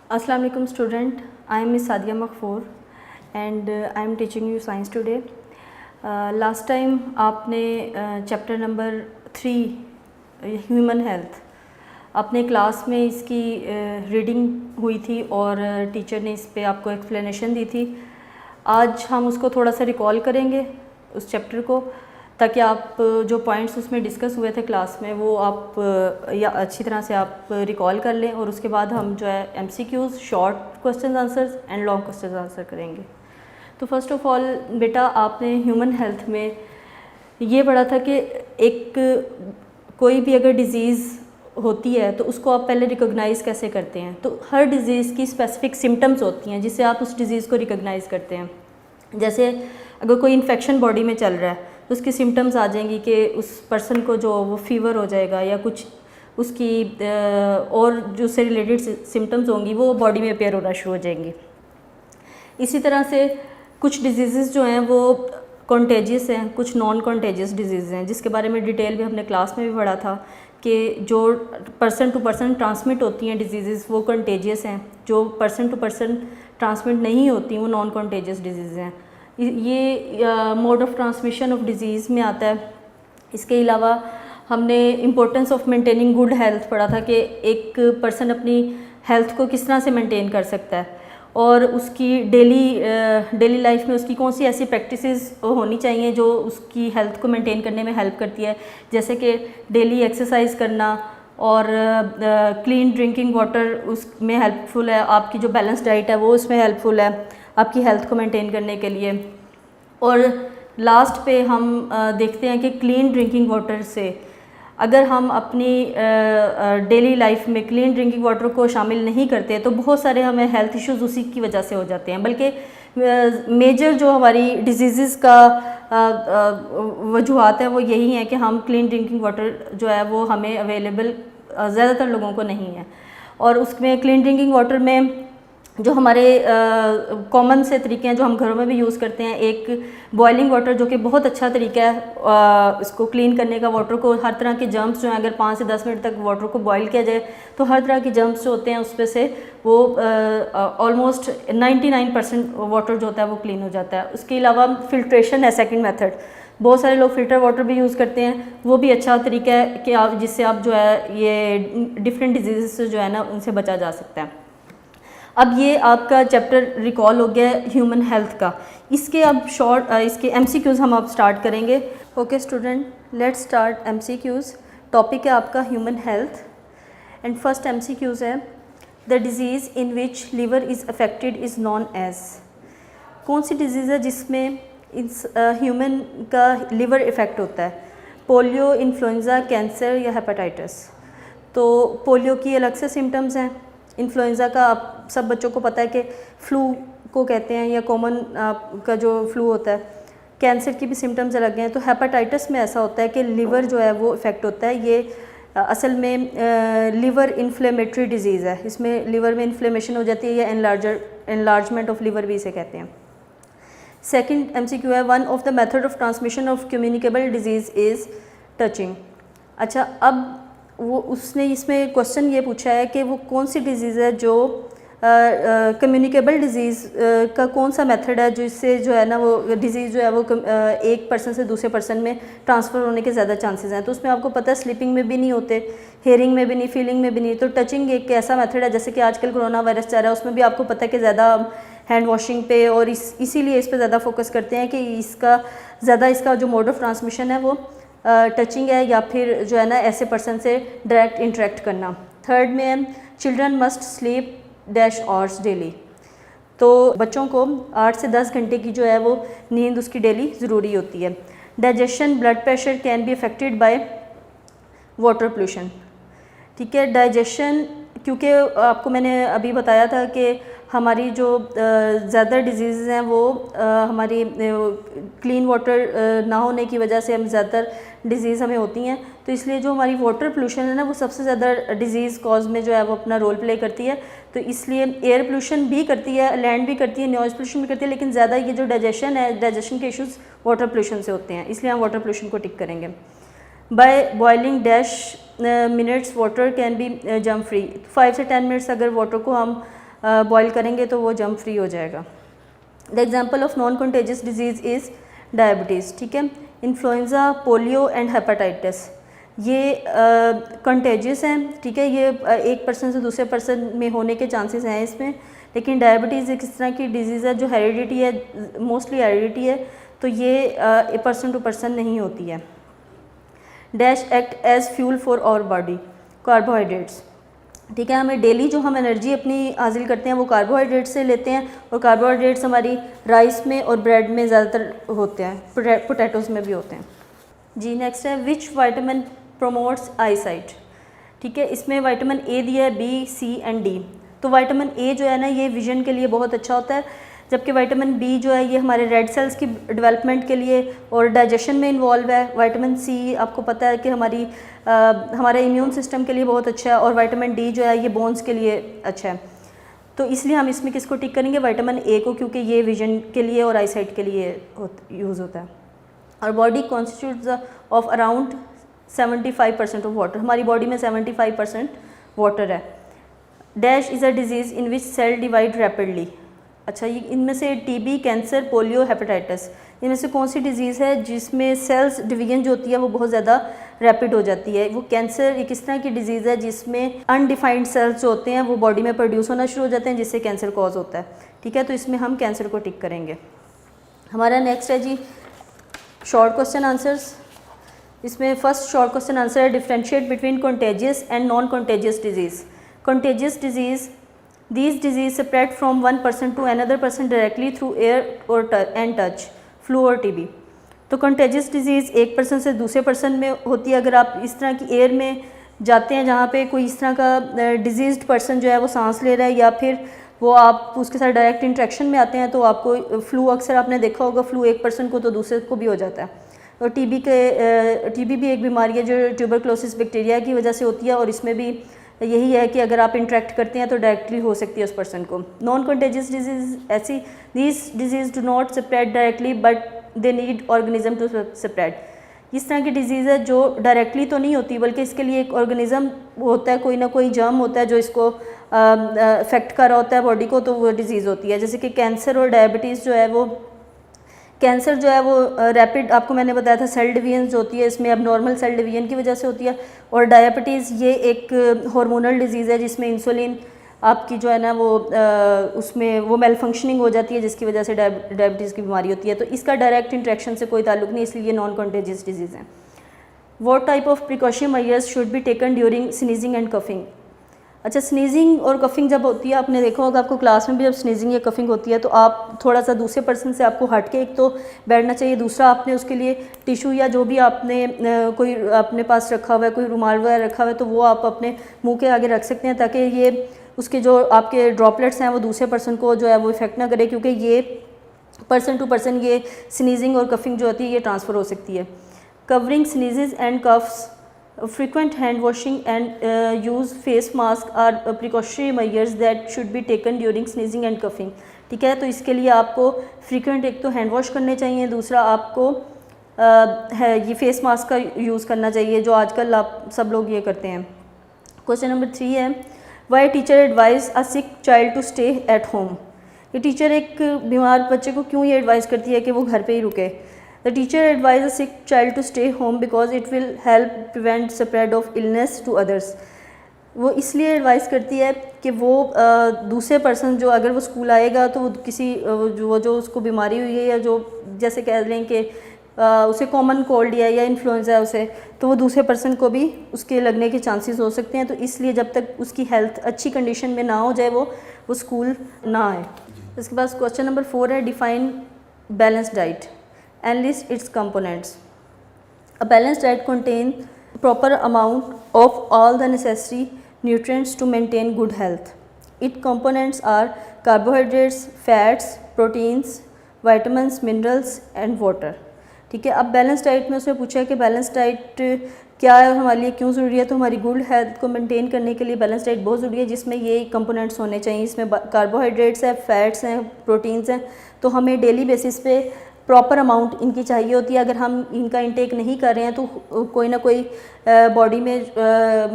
Assalamu alaikum student. I am Miss Sadia Maghfoor and I am teaching you science today. Last time आपने chapter number 3 human health अपने class में इसकी reading हुई थी और teacher ने इस पे आपको एक्सप्लेनेशन दी थी। आज हम उसको थोड़ा सा रिकॉल करेंगे उस चैप्टर को, ताकि आप जो पॉइंट्स उसमें डिस्कस हुए थे क्लास में वो आप या अच्छी तरह से आप रिकॉल कर लें, और उसके बाद हम जो है MCQs, short question answers and long question answer करेंगे। तो फर्स्ट ऑफ ऑल बेटा, आपने ह्यूमन हेल्थ में ये पढ़ा था कि कोई भी अगर डिज़ीज़ होती है तो उसको आप पहले रिकॉग्नाइज़ कैसे करते हैं। तो हर डिज़ीज़ की स्पेसिफिक सिम्टम्स होती हैं जिससे आप उस डिज़ीज़ को रिकॉग्नाइज़ करते हैं। जैसे अगर कोई इन्फेक्शन बॉडी में चल रहा है तो उसकी सिम्टम्स आ जाएंगी कि उस पर्सन को जो वो फीवर हो जाएगा या कुछ उसकी और जो से रिलेटेड सिम्टम्स होंगी वो बॉडी में अपेयर होना शुरू हो जाएंगी। इसी तरह से कुछ डिजीज़ जो हैं वो कॉन्टेजियस हैं, कुछ नॉन कॉन्टेजियस डिजीज़ हैं, जिसके बारे में डिटेल में हमने क्लास में भी पढ़ा था कि जो पर्सन टू पर्सन ट्रांसमिट होती हैं डिजीज़ वो कॉन्टेजियस हैं, जो पर्सन टू पर्सन ट्रांसमिट नहीं होती वो नॉन कॉन्टेजियस डिजीज़ हैं। ये mode of transmission of disease में आता है। इसके अलावा हमने importance of maintaining good health पढ़ा था कि एक पर्सन अपनी हेल्थ को किस तरह से मेंटेन कर सकता है और उसकी डेली लाइफ में उसकी कौन सी ऐसी प्रैक्टिसेस होनी चाहिए जो उसकी हेल्थ को मेंटेन करने में हेल्प करती है, जैसे कि डेली एक्सरसाइज करना और क्लीन ड्रिंकिंग वाटर उसमें हेल्पफुल है, आपकी जो बैलेंस डाइट है वो उसमें हेल्पफुल है आपकी हेल्थ को मेंटेन करने के लिए। और लास्ट पे हम देखते हैं कि क्लीन ड्रिंकिंग वाटर से अगर हम अपनी डेली लाइफ में क्लीन ड्रिंकिंग वाटर को शामिल नहीं करते तो बहुत सारे हमें हेल्थ इश्यूज़ उसी की वजह से हो जाते हैं। बल्कि मेजर जो हमारी डिजीज़ का वजूहात है वो यही है कि हम क्लीन ड्रिंकिंग वाटर जो है वो हमें अवेलेबल ज़्यादातर लोगों को नहीं है। और उसमें क्लीन ड्रिंकिंग वाटर में जो हमारे कॉमन से तरीके हैं जो हम घरों में भी यूज़ करते हैं, एक बॉइलिंग वाटर जो कि बहुत अच्छा तरीका है इसको क्लीन करने का। वाटर को हर तरह के जर्म्स जो हैं, अगर 5 से 10 मिनट तक वाटर को बॉईल किया जाए तो हर तरह के जर्म्स जो होते हैं उस पर से वो ऑलमोस्ट 99% वाटर जो होता है वो क्लीन हो जाता है। उसके अलावा फ़िल्ट्रेशन है सेकेंड मेथड, बहुत सारे लोग फ़िल्टर वाटर भी यूज़ करते हैं, वो भी अच्छा तरीका है कि आप जिससे आप जो है ये डिफरेंट डिजीज़ से जो है ना उनसे बचा जा सकता है। अब ये आपका चैप्टर रिकॉल हो गया ह्यूमन हेल्थ का। इसके अब इसके एमसीक्यूज़ हम अब स्टार्ट करेंगे। Okay student, let's start MCQs. Topic है आपका human health and first MCQs है the disease in which liver is affected is known as. कौन सी डिज़ीज़ है जिसमें इस ह्यूमन का लिवर इफ़ेक्ट होता है? पोलियो, इन्फ्लुएंज़ा, कैंसर या हेपेटाइटिस। तो पोलियो की अलग से सिम्टम्स हैं। इन्फ्लुएंज़ा का आप सब बच्चों को पता है कि फ्लू को कहते हैं या कॉमन का जो फ्लू होता है। कैंसर की भी सिम्टम्स अलग हैं। तो हेपेटाइटिस में ऐसा होता है कि लिवर जो है वो इफ़ेक्ट होता है। ये असल में लिवर इन्फ्लेमेटरी डिजीज़ है। इसमें लिवर में इन्फ्लेमेशन हो जाती है या एनलार्जमेंट ऑफ लिवर भी इसे कहते हैं। सेकंड एमसीक्यू है one of the method of transmission of communicable disease is touching. अच्छा, अब वो उसने इसमें क्वेश्चन ये पूछा है कि वो कौन सी डिज़ीज़ है जो कम्युनिकेबल डिज़ीज़ का कौन सा मेथड है जिससे जो है ना वो डिज़ीज़ जो है वो एक पर्सन से दूसरे पर्सन में ट्रांसफ़र होने के ज़्यादा चांसेस हैं। तो उसमें आपको पता है स्लीपिंग में भी नहीं होते, हेयरिंग में भी नहीं, फीलिंग में भी नहीं। तो टचिंग एक ऐसा मेथड है, जैसे कि आजकल कोरोना वायरस चल रहा है उसमें भी आपको पता है कि ज़्यादा हैंड वॉशिंग पे और इसीलिए इस पर ज़्यादा फोकस करते हैं कि इसका जो मोड ऑफ ट्रांसमिशन है वो टचिंग है या फिर जो है ना ऐसे पर्सन से डायरेक्ट इंटरेक्ट करना। थर्ड में है children must sleep dash hours daily. तो बच्चों को 8 से 10 घंटे की जो है वो नींद उसकी डेली ज़रूरी होती है। Digestion, blood pressure can be affected by water pollution. ठीक है, डाइजेशन, क्योंकि आपको मैंने अभी बताया था कि हमारी जो ज़्यादा डिजीज़ हैं वो हमारी क्लीन वाटर ना होने की वजह से हम ज़्यादातर डिज़ीज़ हमें होती हैं। तो इसलिए जो हमारी वाटर पोल्यूशन है ना वो सबसे ज़्यादा डिज़ीज़ कॉज में जो है वो अपना रोल प्ले करती है। तो इसलिए एयर पोल्यूशन भी करती है, लैंड भी करती है, नॉइज़ पोल्यूशन भी करती है, लेकिन ज़्यादा ये जो डाइजेशन है, डाइजेशन के इश्यूज़ वाटर पोल्यूशन से होते हैं, इसलिए हम वाटर पोल्यूशन को टिक करेंगे। By boiling dash minutes water can be germ free. 5 से 10 मिनट्स अगर वाटर को हम बॉयल करेंगे तो वो जर्म फ्री हो जाएगा। The example of non contagious disease is diabetes, ठीक है। इन्फ्लुएंजा, पोलियो एंड हेपेटाइटिस ये कंटेजियस हैं, ठीक है। ये एक पर्सन से दूसरे पर्सन में होने के चांसेस हैं इसमें। लेकिन डायबिटीज़ एक इस तरह की डिजीज़ है जो हेरिडिटी है, मोस्टली हेरिडिटी है, तो ये पर्सन टू पर्सन नहीं होती है। Dash act as fuel for our body, carbohydrates, ठीक है। हमें डेली जो हम एनर्जी अपनी हासिल करते हैं वो कार्बोहाइड्रेट से लेते हैं, और कार्बोहाइड्रेट्स हमारी राइस में और ब्रेड में ज़्यादातर होते हैं, पोटैटोज़ में भी होते हैं जी। नेक्स्ट है विच वाइटामिन प्रोमोट्स आई साइट, ठीक है। इसमें विटामिन ए दिया है, बी, सी एंड डी। तो विटामिन ए जो है ना ये विजन के लिए बहुत अच्छा होता है, जबकि विटामिन बी जो है ये हमारे रेड सेल्स की डेवलपमेंट के लिए और डाइजेशन में इन्वॉल्व है। विटामिन सी आपको पता है कि हमारे इम्यून सिस्टम के लिए बहुत अच्छा है, और विटामिन डी जो है ये बोन्स के लिए अच्छा है। तो इसलिए हम इसमें किसको टिक करेंगे, विटामिन ए को, क्योंकि ये विजन के लिए और आईसाइट के लिए यूज़ होता है। और body constitutes of around 75% of water, हमारी बॉडी में 75% वाटर है। Dash is a disease in which cell divide rapidly, अच्छा ये इनमें से टीबी, कैंसर, पोलियो, हेपेटाइटिस, इनमें से कौन सी डिजीज़ है जिसमें सेल्स डिवीजन जो होती है वो बहुत ज़्यादा रैपिड हो जाती है। वो कैंसर एक इस तरह की डिजीज़ है जिसमें अनडिफाइंड सेल्स जो होते हैं वो बॉडी में प्रोड्यूस होना शुरू हो जाते हैं, जिससे कैंसर कॉज होता है, ठीक है। तो इसमें हम कैंसर को टिक करेंगे। हमारा नेक्स्ट है जी शॉर्ट क्वेश्चन आंसर्स। इसमें फर्स्ट शॉर्ट क्वेश्चन आंसर है differentiate between contagious and non contagious disease. Contagious disease, these disease spread from one person to another person directly through air or and touch, flu और TB। तो contagious disease एक person से दूसरे person में होती है। अगर आप इस तरह की एयर में जाते हैं जहाँ पे कोई इस तरह का डिजीज़्ड पर्सन जो है वो सांस ले रहा है, या फिर वो आप उसके साथ डायरेक्ट इंट्रैक्शन में आते हैं, तो आपको फ्लू, अक्सर आपने देखा होगा फ्लू एक पर्सन को तो दूसरे को भी हो जाता है। और टीबी भी एक बीमारी है जो ट्यूबरक्लोसिस बैक्टीरिया की वजह से होती है, और इसमें भी यही है कि अगर आप इंटरेक्ट करते हैं तो डायरेक्टली हो सकती है उस पर्सन को। नॉन कंटेजियस डिजीज़ ऐसी, these disease do not spread directly but they need organism to spread. इस तरह की डिजीज़ है जो डायरेक्टली तो नहीं होती, बल्कि इसके लिए एक ऑर्गेनिज्म होता है, कोई ना कोई जर्म होता है जो इसको अफेक्ट कर रहा होता है बॉडी को, तो वो डिजीज़ होती है। जैसे कि कैंसर और डायबिटीज़ जो है वो, कैंसर जो है वो रैपिड, आपको मैंने बताया था सेल डिवीजन जो होती है इसमें अब नॉर्मल सेल डिवीजन की वजह से होती है। और डायबिटीज़ ये एक हार्मोनल डिजीज़ है जिसमें इंसुलिन आपकी जो है ना वो उसमें वो मेल फंक्शनिंग हो जाती है, जिसकी वजह से डायबिटीज़ की बीमारी होती है। तो इसका डायरेक्ट इंट्रैक्शन से कोई ताल्लुक नहीं, इसलिए नॉन कंटेजियस डिजीज़ है। What type of precaution measures should be taken during sneezing and coughing. अच्छा, स्नीजिंग और कफिंग जब होती है, आपने देखा होगा आपको क्लास में भी जब स्नीजिंग या कफिंग होती है तो आप थोड़ा सा दूसरे पर्सन से आपको हट के एक तो बैठना चाहिए, दूसरा आपने उसके लिए टिशू या जो भी आपने कोई अपने पास रखा हुआ है, कोई रुमाल वगैरह रखा हुआ है, तो वो आप अपने मुंह के आगे रख सकते हैं ताकि ये उसके जो आपके ड्रॉपलेट्स हैं वो दूसरे पर्सन को जो है वो इफेक्ट ना करे, क्योंकि ये पर्सन टू पर्सन ये स्नीजिंग और कफिंग जो होती है ये ट्रांसफ़र हो सकती है। Covering sneezes and coughs, frequent hand washing and use face mask are precautionary measures that should be taken during sneezing and coughing। ठीक है, तो इसके लिए आपको frequent एक तो हैंड वॉश करने चाहिए, दूसरा आपको है ये फेस मास्क का यूज़ करना चाहिए जो आजकल आप सब लोग ये करते हैं। क्वेश्चन नंबर 3 है why teacher advise a sick child to stay at home. ये टीचर एक बीमार बच्चे को क्यों ये एडवाइस करती है कि वो घर पे ही रुके। The teacher advised a sick child to stay home because it will help prevent spread of illness to others। वो इसलिए एडवाइस करती है कि वो दूसरे पर्सन जो अगर वो स्कूल आएगा तो वो किसी जो उसको बीमारी हुई है या जो जैसे कह लें कि उसे कॉमन कोल्ड या इन्फ्लुएंजा है उसे, तो वो दूसरे पर्सन को भी उसके लगने के चांसेस हो सकते हैं। तो इसलिए जब तक उसकी हेल्थ अच्छी कंडीशन में ना हो जाए वो स्कूल ना आए। इसके बाद क्वेश्चन नंबर 4 है define balance diet and list its components। A balanced diet contains proper amount of all the necessary nutrients to maintain good health। Its components are carbohydrates, fats, proteins, vitamins, minerals and water। ठीक है, अब balance diet में उसने पूछा है कि balance diet क्या है, हमारे लिए क्यों ज़रूरी है। तो हमारी गुड हेल्थ को मेंटेन करने के लिए बैलेंस डाइट बहुत ज़रूरी है, जिसमें ये कंपोनेंट्स होने चाहिए। इसमें कार्बोहाइड्रेट्स हैं, फैट्स हैं, प्रोटीन्स हैं। तो हमें डेली बेसिस पे प्रॉपर अमाउंट इनकी चाहिए होती है। अगर हम इनका इंटेक नहीं कर रहे हैं तो कोई ना कोई बॉडी में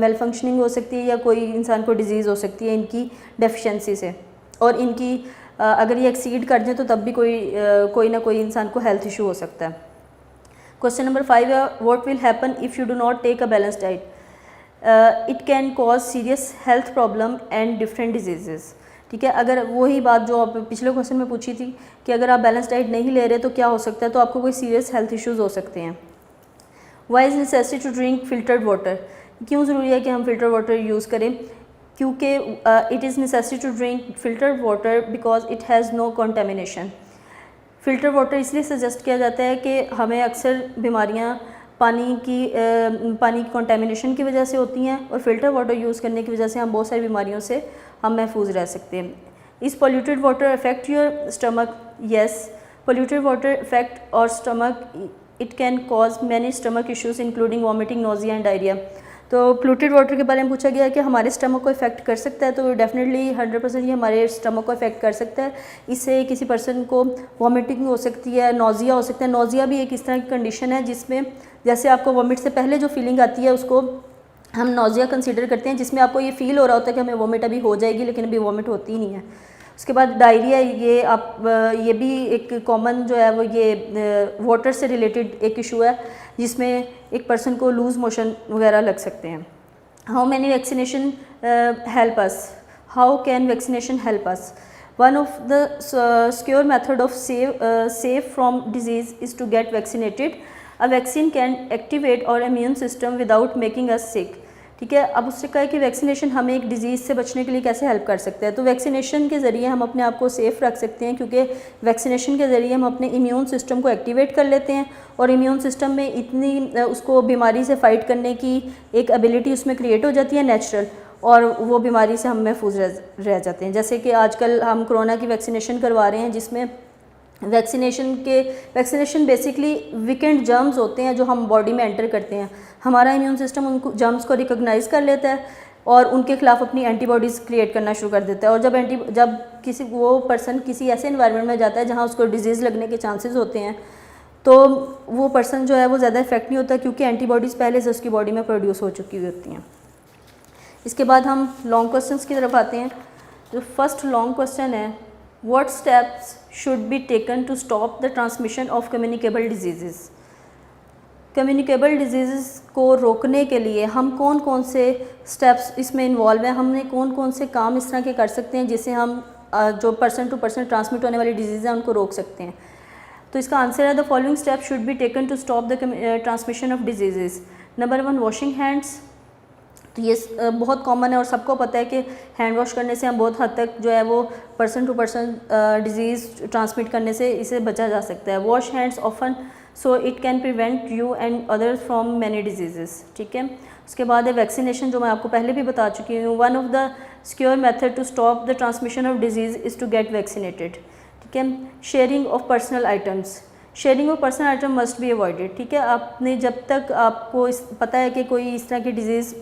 मेल फंक्शनिंग हो सकती है या कोई इंसान को डिजीज़ हो सकती है इनकी डेफिशिएंसी से। और इनकी अगर ये एक्सीड कर दें तो तब भी कोई ना कोई इंसान को हेल्थ इशू हो सकता है। क्वेश्चन नंबर 5 है, what will happen if you do not take a balance diet? It can cause serious health problem and different disease. ठीक है, अगर वही बात जो आप पिछले क्वेश्चन में पूछी थी कि अगर आप बैलेंस डाइट नहीं ले रहे तो क्या हो सकता है, तो आपको कोई सीरियस हेल्थ इश्यूज़ हो सकते हैं। Why is necessary to drink filtered water? क्यों ज़रूरी है कि हम फिल्टर वाटर यूज़ करें? क्योंकि it is necessary to drink filtered water because it has no contamination. Filter water इसलिए सजेस्ट किया जाता है कि हमें अक्सर बीमारियाँ पानी की कंटेमिनेशन की वजह से होती हैं, और फ़िल्टर वाटर यूज़ करने की वजह से हम बहुत सारी बीमारियों से हम महफूज रह सकते हैं। Is polluted water affect your stomach? Yes, polluted water affect our stomach, it can cause many stomach issues including vomiting, nausea and diarrhoea. तो पोल्यूटेड वाटर के बारे में पूछा गया कि हमारे स्टमक को इफेक्ट कर सकता है, तो डेफिनेटली 100% ये हमारे स्टमक को इफेक्ट कर सकता है। इससे किसी पर्सन को वॉमिटिंग हो सकती है, नोजिया हो सकता है। नोजिया भी एक इस तरह की कंडीशन है जिसमें जैसे आपको वॉमिट से पहले जो फीलिंग आती है उसको हम नोजिया कंसीडर करते हैं, जिसमें आपको ये फील हो रहा होता है कि हमें वॉमिट अभी हो जाएगी, लेकिन अभी वॉमिट होती ही नहीं है। उसके बाद डायरिया, ये भी एक कॉमन जो है वो ये वाटर से रिलेटेड एक इशू है जिसमें एक पर्सन को लूज़ मोशन वगैरह लग सकते हैं। How many vaccination help us? How can vaccination help us? One of the secure method of safe from disease is to get vaccinated. A vaccine can activate our immune system without making us sick. ठीक है, अब उससे कहा है कि vaccination हमें एक disease से बचने के लिए कैसे हेल्प कर सकता है। तो वैक्सीनेशन के ज़रिए हम अपने आप को सेफ़ रख सकते हैं, क्योंकि वैक्सीनेशन के ज़रिए हम अपने इम्यून सिस्टम को एक्टिवेट कर लेते हैं, और इम्यून सिस्टम में इतनी उसको बीमारी से फ़ाइट करने की एक एबिलिटी उसमें क्रिएट हो जाती है नेचुरल, और वो बीमारी से हम महफूज रह जाते हैं। जैसे कि आजकल हम कोरोना की वैक्सीनेशन करवा रहे हैं, जिसमें वैक्सीनेशन बेसिकली वीकेंड जर्म्स होते हैं जो हम बॉडी में एंटर करते हैं। हमारा इम्यून सिस्टम उनको जर्म्स को रिकॉग्नाइज़ कर लेता है और उनके खिलाफ अपनी एंटीबॉडीज़ क्रिएट करना शुरू कर देता है। और जब किसी वो पर्सन किसी ऐसे इन्वायरमेंट में जाता है जहाँ उसको डिजीज़ लगने के चांसेस होते हैं, तो वो पर्सन जो है वो ज़्यादा इफेक्ट नहीं होता, क्योंकि एंटीबॉडीज़ पहले से उसकी बॉडी में प्रोड्यूस हो चुकी हुई होती हैं। इसके बाद हम लॉन्ग क्वेश्चंस की तरफ आते हैं। जो फर्स्ट लॉन्ग क्वेश्चन है, what steps should be taken to stop the transmission of communicable disease? Communicable disease को रोकने के लिए हम कौन कौन से स्टेप्स इसमें इन्वॉल्व हैं, हमने कौन कौन से काम इस तरह के कर सकते हैं जिससे हम जो पर्सन टू पर्सन ट्रांसमिट होने वाली डिजीज़ हैं उनको रोक सकते हैं। तो इसका आंसर है, the following step should be taken to stop the transmission of disease. Number 1, washing hands. तो ये बहुत कॉमन है और सबको पता है कि हैंड वॉश करने से हम बहुत हद तक जो है वो person to person disease transmit करने से इसे बचा जा सकता है। Wash hands often so it can prevent you and others from many disease. ठीक है, उसके बाद है वैक्सीनेशन, जो मैं आपको पहले भी बता चुकी हूँ। One of the secure method to stop the transmission of disease is to get vaccinated. ठीक है, sharing of personal items. Sharing of personal item must be avoided. ठीक है, आपने जब तक आपको पता है कि कोई इस तरह की डिजीज़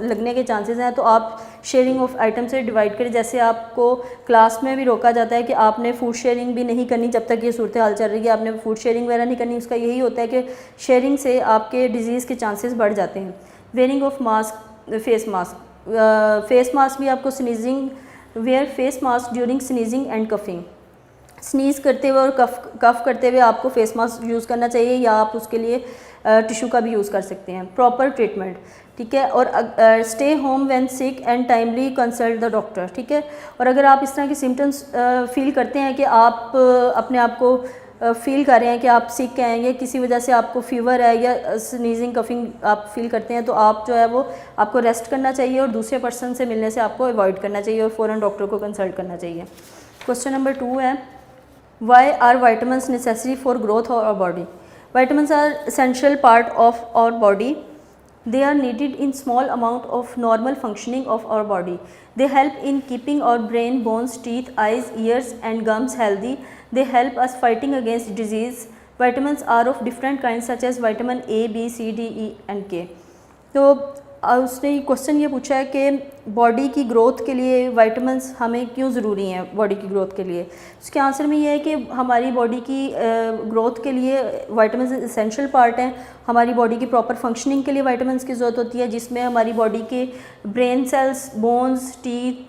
लगने के चांसेस हैं, तो आप शेयरिंग ऑफ आइटम से डिवाइड करें। जैसे आपको क्लास में भी रोका जाता है कि आपने फूड शेयरिंग भी नहीं करनी जब तक ये सूरत हाल चल रही है, आपने फूड शेयरिंग वगैरह नहीं करनी। उसका यही होता है कि शेयरिंग से आपके डिजीज़ के चांसेस बढ़ जाते हैं। Wearing of mask, face mask. Face mask भी आपको sneezing, wear face mask during sneezing and coughing. Sneeze करते हुए और कफ करते हुए आपको फेस मास्क यूज़ करना चाहिए, या आप उसके लिए टिश्यू का भी यूज़ कर सकते हैं। Proper treatment. ठीक है, और stay home when sick and timely consult the doctor. ठीक है, और अगर आप इस तरह के सिम्टम्स फील करते हैं कि आप अपने आप को फील कर रहे हैं कि आप सिक हैं, या किसी वजह से आपको फीवर है या स्नीजिंग कफिंग आप फील करते हैं, तो आप जो है वो आपको रेस्ट करना चाहिए और दूसरे पर्सन से मिलने से आपको अवॉइड करना चाहिए और फ़ौरन डॉक्टर को कंसल्ट करना चाहिए। क्वेश्चन नंबर 2 है, Why are vitamins necessary for growth of our body? Vitamins are essential part of our body. They are needed in small amount of normal functioning of our body. They help in keeping our brain, bones, teeth, eyes, ears and gums healthy. They help us fighting against disease. Vitamins are of different kinds such as vitamin A, B, C, D, E and K. तो उसने question ये पूछा है कि body की growth के लिए vitamins हमें क्यों ज़रूरी हैं बॉडी की ग्रोथ के लिए। उसके आंसर में ये है कि हमारी बॉडी की ग्रोथ के लिए विटामिन्स एसेंशियल पार्ट हैं। हमारी बॉडी की प्रॉपर फंक्शनिंग के लिए विटामिन्स की ज़रूरत होती है, जिसमें हमारी बॉडी के brain cells, bones, teeth,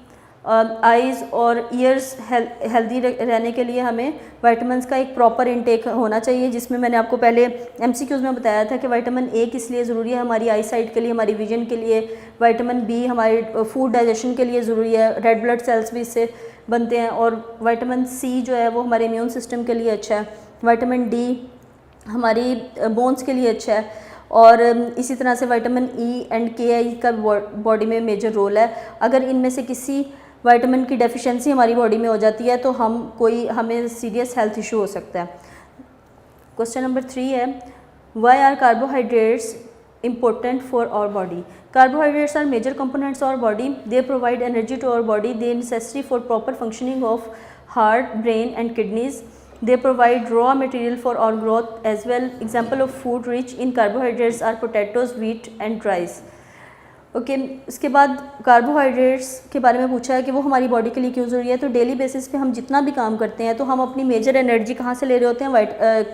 eyes और ईयर्स हेल्दी रहने के लिए हमें विटामिन्स का एक प्रॉपर इनटेक होना चाहिए, जिसमें मैंने आपको पहले एमसीक्यूज़ में बताया था कि विटामिन ए किस लिए ज़रूरी है, हमारी आई साइट के लिए, हमारी विजन के लिए। विटामिन बी हमारे फूड डाइजेशन के लिए ज़रूरी है, रेड ब्लड सेल्स भी इससे बनते हैं। और विटामिन सी जो है वो हमारे इम्यून सिस्टम के लिए अच्छा है। विटामिन डी हमारी बोन्स के लिए अच्छा है। और इसी तरह से विटामिन ई एंड के आई का बॉडी में मेजर रोल है। अगर इनमें से किसी विटामिन की डेफिशिएंसी हमारी बॉडी में हो जाती है तो हमें सीरियस हेल्थ इशू हो सकता है। क्वेश्चन नंबर 3 है, why are carbohydrates important for our body? Carbohydrates are major components of our body. They provide energy to our body. They are necessary for proper functioning of heart, brain and kidneys. They provide raw material for our growth as well. Example of food rich in carbohydrates are potatoes, wheat and rice. Okay इसके बाद carbohydrates के बारे में पूछा है कि वो हमारी बॉडी के लिए क्यों ज़रूरी है। तो डेली बेसिस पे हम जितना भी काम करते हैं तो हम अपनी मेजर एनर्जी कहाँ से ले रहे होते हैं,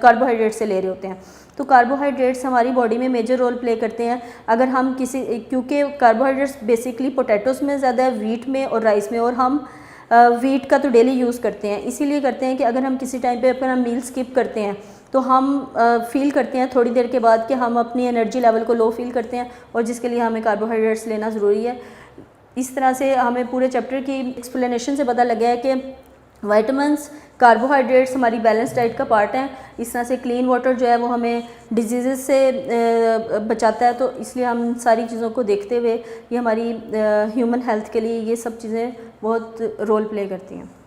कार्बोहाइड्रेट से ले रहे होते हैं। तो कार्बोहाइड्रेट्स हमारी बॉडी में मेजर रोल प्ले करते हैं। अगर हम क्योंकि कार्बोहाइड्रेट्स बेसिकली पोटैटोज़ में ज़्यादा है, वीट में और राइस में, और हम वीट का तो डेली यूज़ करते हैं। इसीलिए करते हैं कि अगर हम किसी टाइम पे अपना मील स्किप करते हैं तो हम फील करते हैं थोड़ी देर के बाद कि हम अपनी एनर्जी लेवल को लो फील करते हैं, और जिसके लिए हमें कार्बोहाइड्रेट्स लेना ज़रूरी है। इस तरह से हमें पूरे चैप्टर की एक्सप्लेनेशन से पता लगा है कि विटामिन्स, कार्बोहाइड्रेट्स हमारी बैलेंस डाइट का पार्ट हैं। इस तरह से क्लीन वाटर जो है वो हमें डिजीज़ से बचाता है। तो इसलिए हम सारी चीज़ों को देखते हुए ये हमारी ह्यूमन हेल्थ के लिए ये सब चीज़ें बहुत रोल प्ले करती हैं।